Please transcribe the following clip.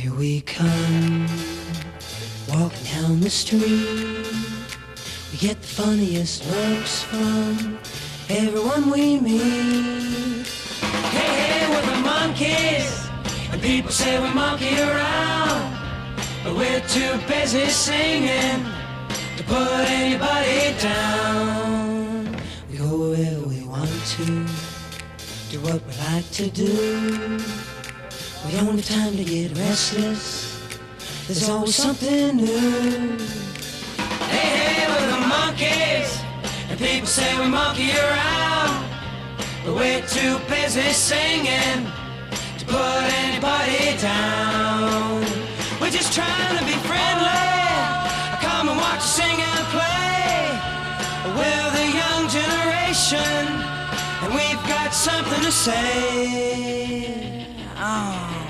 Here we come, walking down the street. We get the funniest looks from everyone we meet. Hey, hey, we're the monkeys, and people say we monkey around, but we're too busy singing to put anybody down. We go wherever we want to, do what we like to do. We don't have time to get restless, there's always something new. Hey, hey, we're the monkeys, and people say we monkey around, but we're too busy singing to put anybody down. We're just trying to be friendly, come and watch us sing and play. We're the young generation, and we've got something to say. Oh.